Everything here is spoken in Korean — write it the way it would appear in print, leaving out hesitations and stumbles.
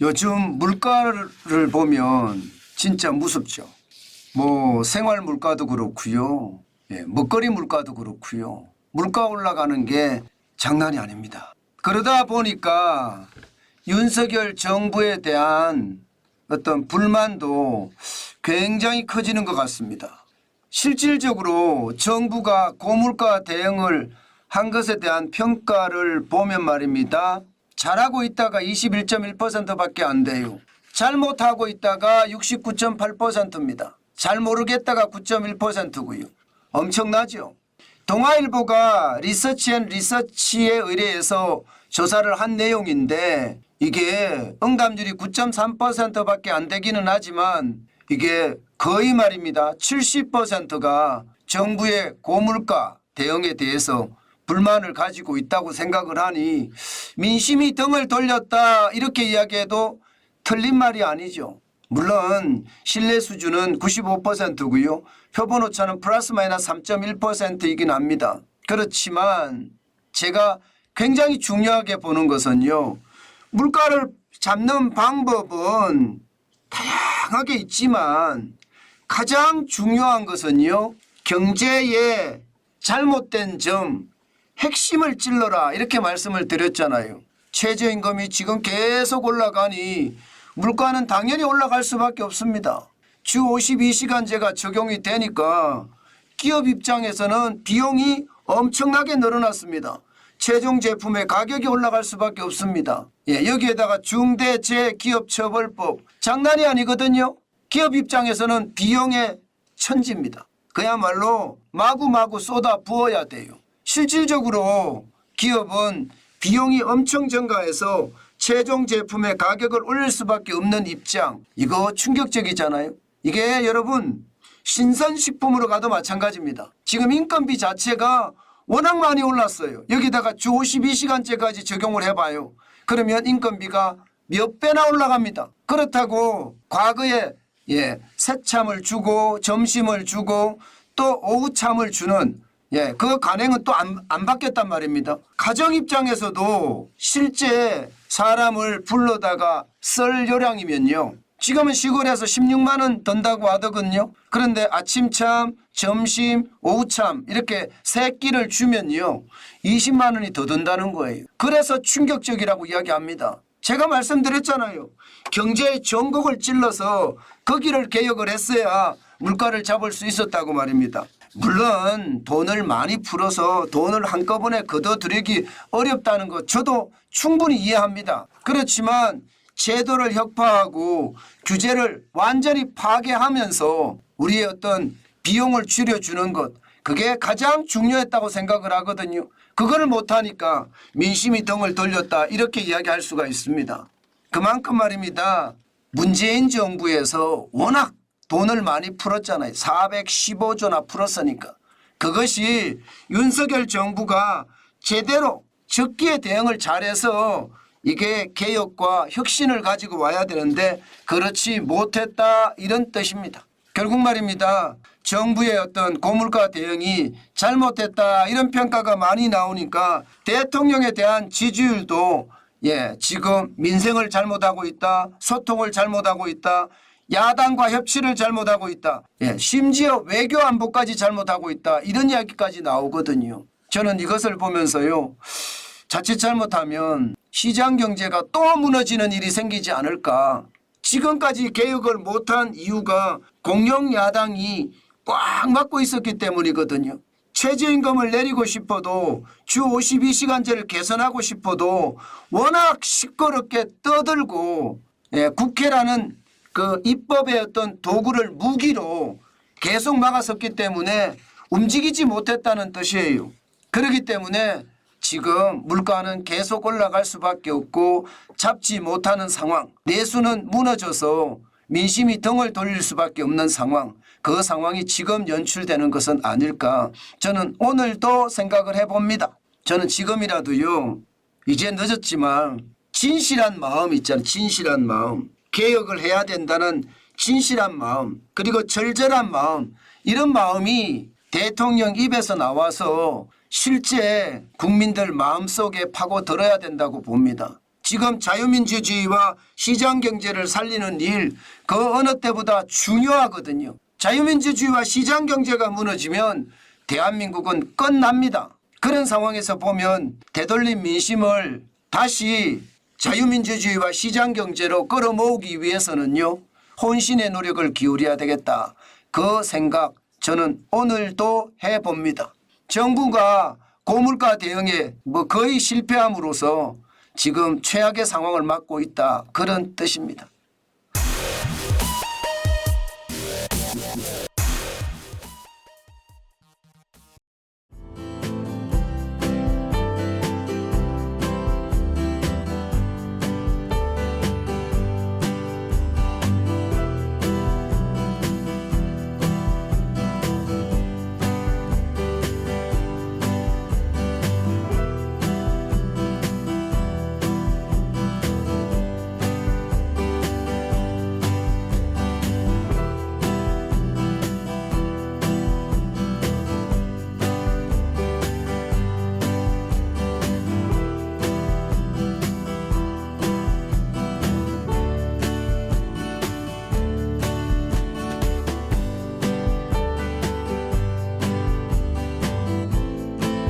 요즘 물가를 보면 진짜 무섭죠. 뭐 생활 물가도 그렇고요. 먹거리 물가도 그렇고요. 물가 올라가는 게 장난이 아닙니다. 그러다 보니까 윤석열 정부에 대한 어떤 불만도 굉장히 커지는 것 같습니다. 실질적으로 정부가 고물가 대응을 한 것에 대한 평가를 보면 말입니다. 잘하고 있다가 21.1%밖에 안 돼요. 잘못하고 있다가 69.8%입니다. 잘 모르겠다가 9.1%고요. 엄청나죠. 동아일보가 리서치에 의뢰해서 조사를 한 내용인데 이게 응답률이 9.3%밖에 안 되기는 하지만 이게 거의 말입니다. 70%가 정부의 고물가 대응에 대해서 불만을 가지고 있다고 생각을 하니 민심이 등을 돌렸다 이렇게 이야기해도 틀린 말이 아니죠. 물론 신뢰 수준은 95%고요. 표본 오차는 플러스 마이너스 3.1%이긴 합니다. 그렇지만 제가 굉장히 중요하게 보는 것은요. 물가를 잡는 방법은 다양하게 있지만 가장 중요한 것은요. 경제의 잘못된 점 핵심을 찔러라 이렇게 말씀을 드렸잖아요. 최저임금이 지금 계속 올라가니 물가는 당연히 올라갈 수밖에 없습니다. 주 52시간제가 적용이 되니까 기업 입장에서는 비용이 엄청나게 늘어났습니다. 최종 제품의 가격이 올라갈 수밖에 없습니다. 여기에다가 중대재해기업처벌법 장난이 아니거든요. 기업 입장에서는 비용의 천지입니다. 그야말로 마구마구 쏟아 부어야 돼요. 실질적으로 기업은 비용이 엄청 증가해서 최종 제품의 가격을 올릴 수밖에 없는 입장. 이거 충격적이잖아요. 이게 여러분 신선식품으로 가도 마찬가지입니다. 지금 인건비 자체가 워낙 많이 올랐어요. 여기다가 주 52시간제까지 적용을 해봐요. 그러면 인건비가 몇 배나 올라갑니다. 그렇다고 과거에 새참을 주고 점심을 주고 또 오후참을 주는 그 간행은 또 안 받겠단 말입니다. 가정 입장에서도 실제 사람을 불러다가 썰 요량이면요. 지금은 시골에서 16만 원 든다고 하더군요. 그런데 아침참, 점심, 오후참 이렇게 세 끼를 주면요. 20만 원이 더 든다는 거예요. 그래서 충격적이라고 이야기합니다. 제가 말씀드렸잖아요. 경제의 전곡을 찔러서 거기를 개혁을 했어야 물가를 잡을 수 있었다고 말입니다. 물론 돈을 많이 풀어서 돈을 한꺼번에 걷어들이기 어렵다는 것 저도 충분히 이해합니다. 그렇지만 제도를 혁파하고 규제를 완전히 파괴하면서 우리의 어떤 비용을 줄여주는 것 그게 가장 중요했다고 생각을 하거든요. 그걸 못하니까 민심이 등을 돌렸다 이렇게 이야기할 수가 있습니다. 그만큼 말입니다. 문재인 정부에서 워낙 돈을 많이 풀었잖아요. 415조나 풀었으니까. 그것이 윤석열 정부가 제대로 적기에 대응을 잘해서 이게 개혁과 혁신을 가지고 와야 되는데 그렇지 못했다 이런 뜻입니다. 결국 말입니다. 정부의 어떤 고물가 대응이 잘못했다 이런 평가가 많이 나오니까 대통령에 대한 지지율도 지금 민생을 잘못하고 있다. 소통을 잘못하고 있다. 야당과 협치를 잘못하고 있다. 심지어 외교 안보까지 잘못하고 있다. 이런 이야기까지 나오거든요. 저는 이것을 보면서요. 자칫 잘못하면 시장 경제가 또 무너지는 일이 생기지 않을까. 지금까지 개혁을 못한 이유가 공영 야당이 꽉 막고 있었기 때문이거든요. 최저임금을 내리고 싶어도 주 52시간제를 개선하고 싶어도 워낙 시끄럽게 떠들고 국회라는 그 입법의 어떤 도구를 무기로 계속 막았었기 때문에 움직이지 못했다는 뜻이에요. 그렇기 때문에 지금 물가는 계속 올라갈 수밖에 없고 잡지 못하는 상황, 내수는 무너져서 민심이 등을 돌릴 수밖에 없는 상황, 그 상황이 지금 연출되는 것은 아닐까 저는 오늘도 생각을 해봅니다. 저는 지금이라도요. 이제 늦었지만 진실한 마음 있잖아요. 진실한 마음. 개혁을 해야 된다는 진실한 마음 그리고 절절한 마음 이런 마음이 대통령 입에서 나와서 실제 국민들 마음속에 파고들어야 된다고 봅니다. 지금 자유민주주의와 시장경제를 살리는 일, 그 어느 때보다 중요하거든요. 자유민주주의와 시장경제가 무너지면 대한민국은 끝납니다. 그런 상황에서 보면 되돌린 민심을 다시 자유민주주의와 시장경제로 끌어모으기 위해서는요, 혼신의 노력을 기울여야 되겠다. 그 생각 저는 오늘도 해봅니다. 정부가 고물가 대응에 거의 실패함으로써 지금 최악의 상황을 맞고 있다. 그런 뜻입니다.